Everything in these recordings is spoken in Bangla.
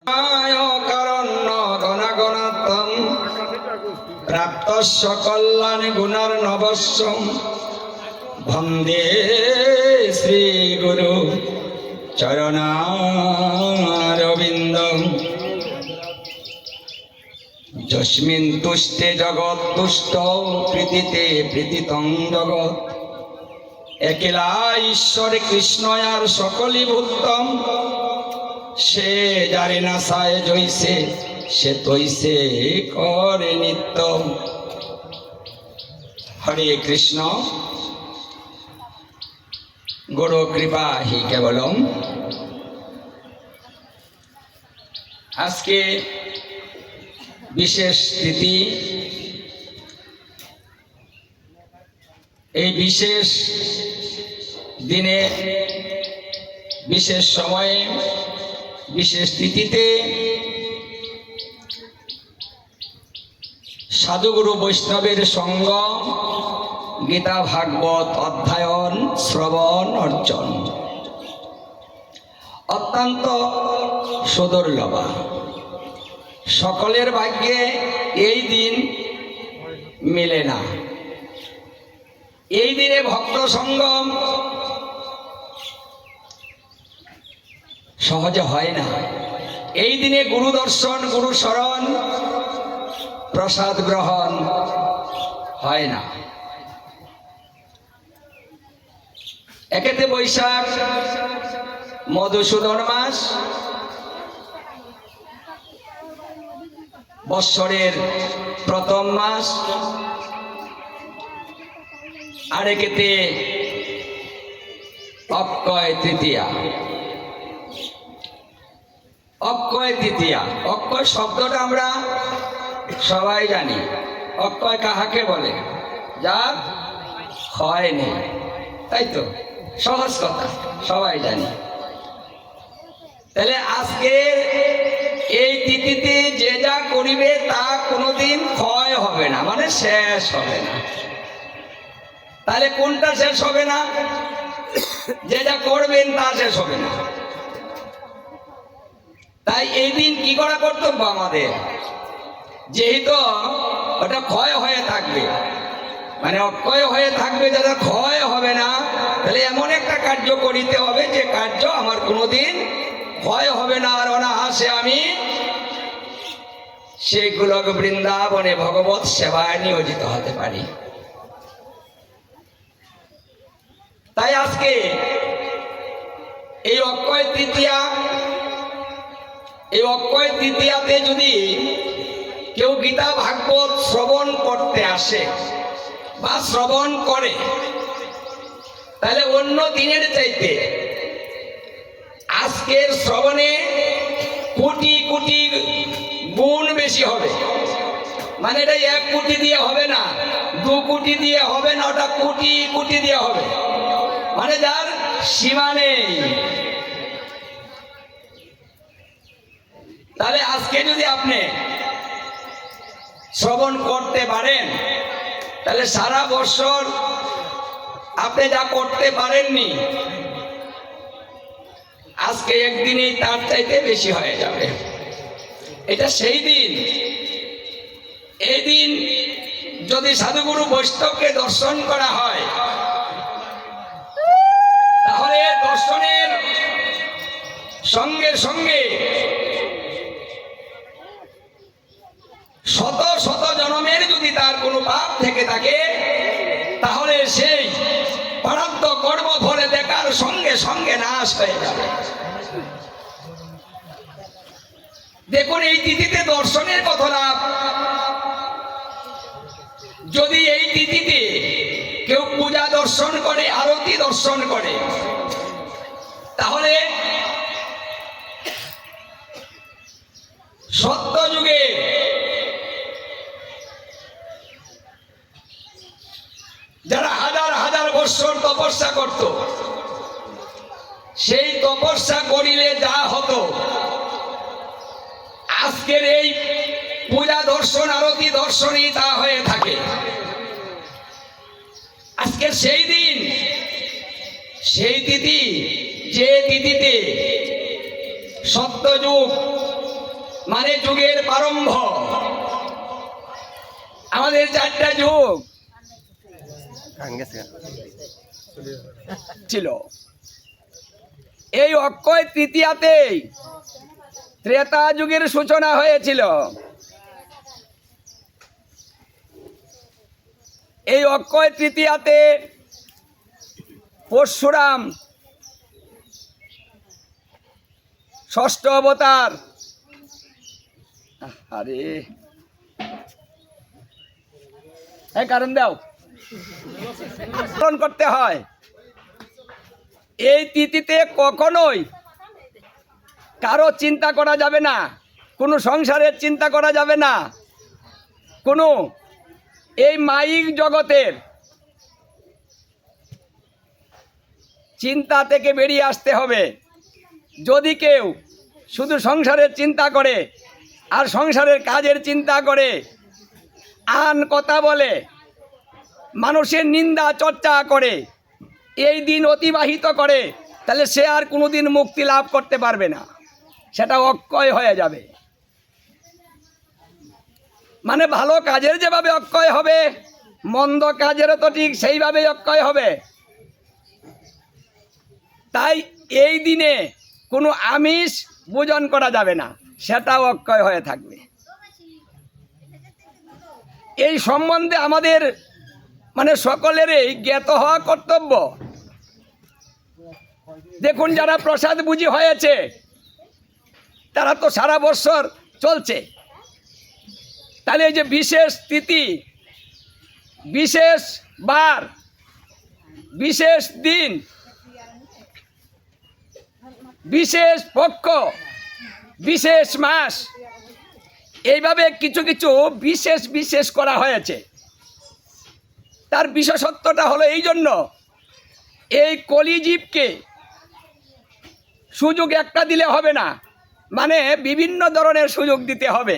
কারণ্য গণাগণাত্তম প্রাপ্তস্য কল্যাণ গুণার নবস্যম বন্দে শ্রী গুরু চরণারবিন্দম যস্মিন তুষ্টে জগৎ তুষ্ট প্রীতিতে প্রীতিতং জগৎ একলা ঈশ্বর কৃষ্ণ আর সকলই ভূতম সে যারে না সায় জইছে সে তৈছে করে নিত্য। হরে কৃষ্ণ। গুরু কৃপা হি কেবলম। আজকে বিশেষ তিথি, এই বিশেষ দিনে বিশেষ সময়ে বিশেষ তিথিতে সাধুগুরু বৈষ্ণবের সঙ্গ, গীতা ভাগবত অধ্যয়ন শ্রবণ অর্জন অত্যন্ত সুদুর্লভ। সকলের ভাগ্যে এই দিন মেলে না। এই দিনে ভক্ত সঙ্গম সহজে হয় না। এই দিনে গুরু দর্শন, গুরু শরণ, প্রসাদ গ্রহণ হয় না। একেতে বৈশাখ মধুসূদন মাস, বৎসরের প্রথম মাস। আরেকেতে অক্ষয় তৃতীয়া। অক্ষয় তৃতীয়া, অক্ষয় শব্দটা আমরা সবাই জানি। অক্ষয় কাহাকে বলে? যার ক্ষয় নেই, তাই তো? সহজ কথা, সবাই জানি। তাহলে আজকে এই তিথিতে যে যা করিবে তা কোনোদিন ক্ষয় হবে না, মানে শেষ হবে না। তাহলে কোনটা শেষ হবে না? যে যা করবেন তা শেষ হবে না। তাই এই দিন কি করা কর্তব্য আমাদের? যেহেতু ওটা ক্ষয় হয়ে থাকবে, মানে অক্ষয় হয়ে থাকবে, যারা ক্ষয় হবে না, তাহলে এমন একটা কার্য করিতে হবে যে কার্য আমার কোনোদিন ক্ষয় হবে না, আর অনায়াসে আমি সেই গোলক বৃন্দাবনে ভগবত সেবায় নিয়োজিত হতে পারি। তাই আজকে এই অক্ষয় তৃতীয়া, এই অক্ষয় তৃতীয়াতে যদি কেউ গীতা ভাগবত শ্রবণ করতে আসে বা শ্রবণ করে, তাহলে অন্য দিনের চাইতে আজকের শ্রবণে কোটি কোটি গুণ বেশি হবে। মানে এটা 1 কোটি দিয়ে হবে না, 2 কোটি দিয়ে হবে না, ওটা কোটি কোটি দিয়ে হবে, মানে যার সীমা নেই। তাহলে আজকে যদি আপনি শ্রবণ করতে পারেন, তাহলে সারা বছর আপনি যা করতে পারেননি, আজকে একদিনই তার চাইতে বেশি হয়ে যাবে। এটা সেই দিন। এই দিন যদি সাধুগুরু বৈষ্ণবকে দর্শন করা হয়, তাহলে দর্শনের সঙ্গে সঙ্গে শত শত জন্মের যদি তার কোনো পাপ থেকে থাকে, তাহলে সেই প্রারব্ধ কর্ম ফলে দেখার সঙ্গে সঙ্গে নাশ হয়ে যাবে। দেখুন, এই তিথিতে দর্শনের কত লাভ। যদি এই তিথিতে কেউ পূজা দর্শন করে, আরতি দর্শন করে, তাহলে সত্যযুগে যারা হাজার হাজার বৎসর তপস্যা করত, সেই তপস্যা করিলে যা হতো, আজকের এই পূজা দর্শন আরতি দর্শনই তা হয়ে থাকে। আজকের সেই দিন, সেই তিথি, যে তিথিতে সত্যযুগ মানে যুগের প্রারম্ভ। আমাদের 4টা যুগ ছিল। এই অক্ষয় তৃতীয়াতেই ত্রেতা যুগের সূচনা হয়েছিল। এই অক্ষয় তৃতীয়াতে পরশুরাম ষষ্ঠ অবতার, আরে কারণ দাও পালন করতে হয়। এই তিথিতে কখনোই কারো চিন্তা করা যাবে না, কোনো সংসারের চিন্তা করা যাবে না, কোনো এই মাইক জগতের চিন্তা থেকে বেরিয়ে আসতে হবে। যদি কেউ শুধু সংসারের চিন্তা করে আর সংসারের কাজের চিন্তা করে, আন কথা বলে, মানুষের নিন্দা চর্চা করে, এই দিন অতিবাহিত করে, তাহলে সে আর কোনোদিন মুক্তি লাভ করতে পারবে না, সেটা অক্ষয় হয়ে যাবে। মানে ভালো কাজের যেভাবে অক্ষয় হবে, মন্দ কাজেরও তো ঠিক সেইভাবেই অক্ষয় হবে। তাই এই দিনে কোনো আমিষ ভোজন করা যাবে না, সেটাও অক্ষয় হয়ে থাকবে। এই সম্বন্ধে আমাদের মানে সকলেরই জ্ঞাত হওয়া কর্তব্য। দেখুন, যারা প্রসাদ বুঝি হয়েছে তারা তো সারা বছর চলছে, তাহলে এই যে বিশেষ তিথি, বিশেষ বার, বিশেষ দিন, বিশেষ পক্ষ, বিশেষ মাস, এইভাবে কিছু কিছু বিশেষ বিশেষ করা হয়েছে। তার বিশেষত্বটা হলো এই জন্য, এই কলিজীবকে সুযোগ একটা দিলে হবে না, মানে বিভিন্ন ধরনের সুযোগ দিতে হবে।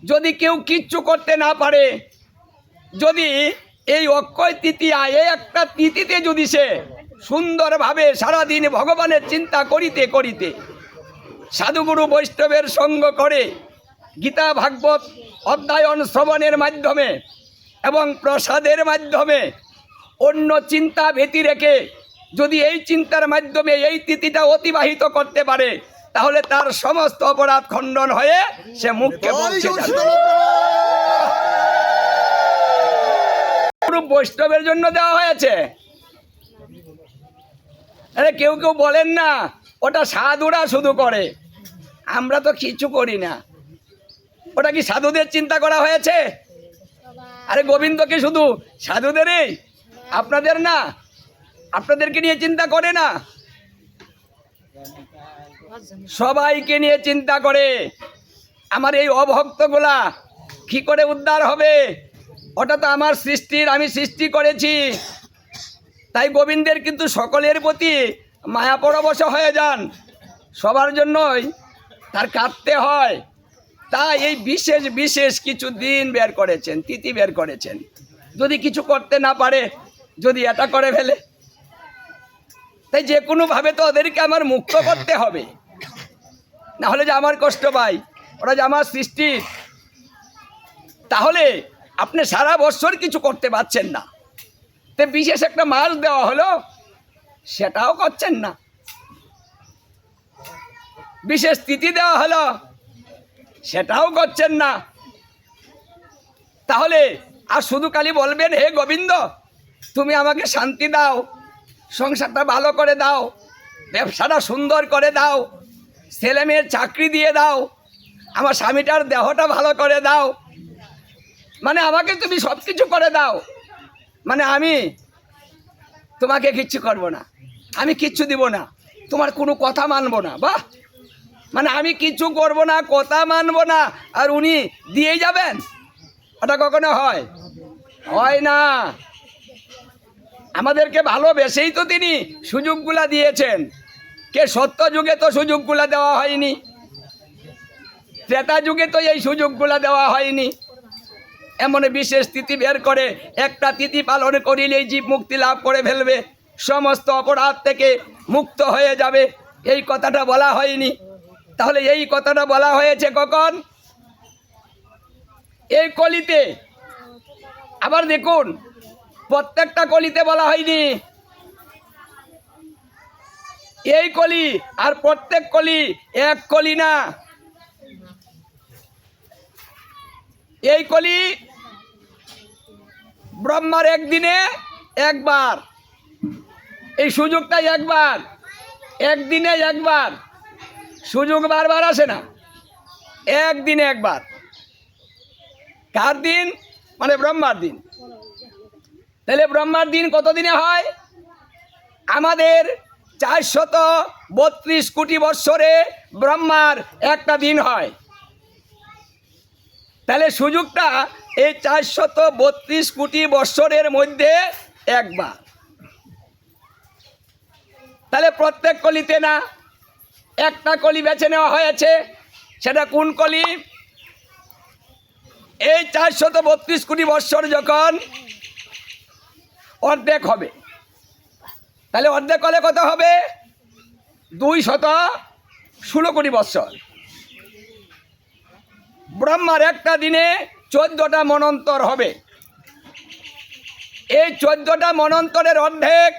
যদি কেউ কিচ্ছু করতে না পারে, যদি এই অক্ষয় তৃতীয়া এই একটা তিথিতে যদি সে সুন্দরভাবে সারাদিন ভগবানের চিন্তা করিতে করিতে সাধুগুরু বৈষ্ণবের সঙ্গ করে গীতা ভাগবত অধ্যয়ন শ্রবণের মাধ্যমে এবং প্রসাদের মাধ্যমে অন্য চিন্তা ভীতি রেখে যদি এই চিন্তার মাধ্যমে এই তিথিটা অতিবাহিত করতে পারে, তাহলে তার সমস্ত অপরাধ খণ্ডন হয়ে সে মুক্তি পৌঁছে যাবে। বৈষ্ণবের জন্য দেওয়া হয়েছে। আরে কেউ কেউ বলেন না ওটা সাধুরা শুধু করে, আমরা তো কিছু করি না। ওটা কি সাধুদের চিন্তা করা হয়েছে? আরে গোবিন্দ কি শুধু সাধুদেরই, আপনাদের না? আপনাদেরকে নিয়ে চিন্তা করে না, সবাইকে নিয়ে চিন্তা করে। আমার এই অভক্তগুলা কি করে উদ্ধার হবে? ওটা তো আমার সৃষ্টির, আমি সৃষ্টি করেছি। তাই গোবিন্দের কিন্তু সকলের প্রতি মায়া পরবশ হয়ে যান, সবার জন্যই তার কাঁদতে হয়। তাই এই বিশেষ বিশেষ কিছু দিন বের করেছেন, তিথি বের করেছেন। যদি কিছু করতে না পারে, যদি এটা করে ফেলে, তাই যে কোনোভাবে তো ওদেরকে আমার মুক্ত করতে হবে, না হলে যে আমার কষ্ট পাই, ওরা যে আমার সৃষ্টি। তাহলে আপনি সারা বছর কিছু করতে পারছেন না, তো বিশেষ একটা মাস দেওয়া হলো, সেটাও করছেন না। বিশেষ তিথি দেওয়া হলো, সেটাও করছেন না। তাহলে আর শুধু খালি বলবেন হে গোবিন্দ তুমি আমাকে শান্তি দাও, সংসারটা ভালো করে দাও, ব্যবসাটা সুন্দর করে দাও, ছেলে মেয়ের চাকরি দিয়ে দাও, আমার স্বামীটার দেহটা ভালো করে দাও, মানে আমাকে তুমি সব কিছু করে দাও, মানে আমি তোমাকে কিচ্ছু করব না, আমি কিচ্ছু দিব না, তোমার কোনো কথা মানবো না। বাহ, মানে আমি কিচ্ছু করব না, কথা মানবো না, আর উনি দিয়েই যাবেন? ওটা কখনো হয়? হয় না। আমাদেরকে ভালোবেসেই তো তিনি সুযোগগুলা দিয়েছেন। কে সত্য যুগে তো সুযোগগুলা দেওয়া হয়নি, ত্রেতা যুগে তো এই সুযোগগুলা দেওয়া হয়নি। এমন বিশেষ তিথি বের করে একটা তিথি পালন করিলেই জীব মুক্তি লাভ করে ফেলবে, সমস্ত অপরাধ থেকে মুক্ত হয়ে যাবে, এই কথাটা বলা হয়নি। তাহলে এই কথাটা বলা হয়েছে কখন? এই কলিতে। আবার দেখুন, প্রত্যেকটা কলিতে বলা হয়নি। এই কলি আর প্রত্যেক কলি এক কলি না। এই কলি ব্রহ্মার একদিনে একবার, এই সুযোগটা একবার, একদিনে একবার। সুযোগ বারবার আসে না, একদিনে একবার। কার দিন? মানে ব্রহ্মার দিন। তাহলে ব্রহ্মার দিন কত দিনে হয়? আমাদের 432 কোটি বৎসরে ব্রহ্মার একটা দিন হয়। তাহলে সুযোগটা এই 432 কোটি বৎসরের মধ্যে একবার। তাহলে প্রত্যেক কলিতে না, একটা কলি বেছে নেওয়া হয়েছে। সেটা কোন কলি? এই 432 কোটি বৎসর যখন অর্ধেক হবে, তাহলে অর্ধেক হলে কত হবে? 216 কোটি বৎসর। ব্রহ্মার একটা দিনে 14টা মনন্তর হবে। এই 14টা মনন্তরের অর্ধেক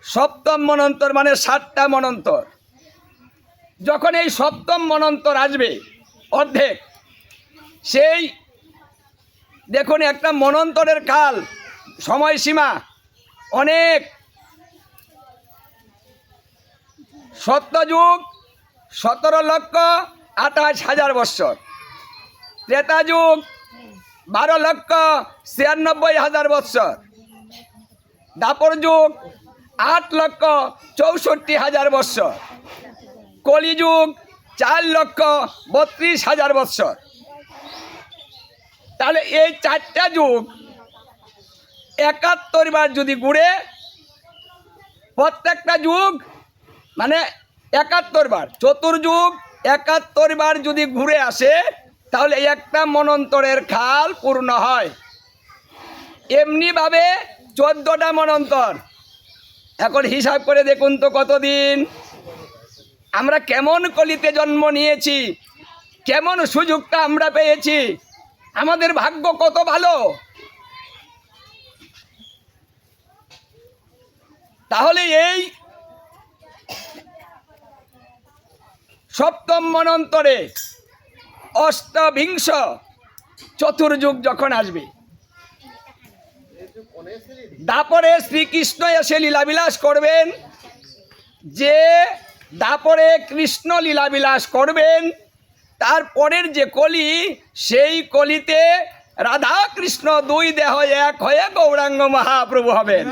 সপ্তম মনন্তর, মানে 7টা মনন্তর। যখন এই সপ্তম মনন্তর আসবে অর্ধেক, সেই দেখুন একটা মনন্তরের কাল, সময়সীমা অনেক। সত্যযুগ 17,28,000 বৎসর, ত্রেতা যুগ 12,96,000 বৎসর, দাপর যুগ 8,64,000 বৎসর, কলিযুগ 4,32,000 বৎসর। তাহলে এই 4টা যুগ 71 বার যদি ঘুরে, প্রত্যেকটা যুগ মানে 71 বার, চতুর্যুগ 71 বার যদি ঘুরে আসে, তাহলে একটা মনন্তরের কাল পূর্ণ হয়। এমনিভাবে 14টা মনন্তর। এখন হিসাব করে দেখুন তো কতদিন। আমরা কেমন কলিতে জন্ম নিয়েছি, কেমন সুযোগটা আমরা পেয়েছি, আমাদের ভাগ্য কত ভালো। তাহলে এই সপ্তম মনন্তরে অষ্টবিংশ চতুর্যুগ যখন আসবে, দাপরে শ্রীকৃষ্ণ এসে লীলাবিলাস করবেন। যে দাপরে কৃষ্ণ লীলাবিলাস করবেন, তারপরের যে কলি, সেই কলিতে রাধা কৃষ্ণ দুই দেহ এক হয়ে গৌরাঙ্গ মহাপ্রভু হবেন।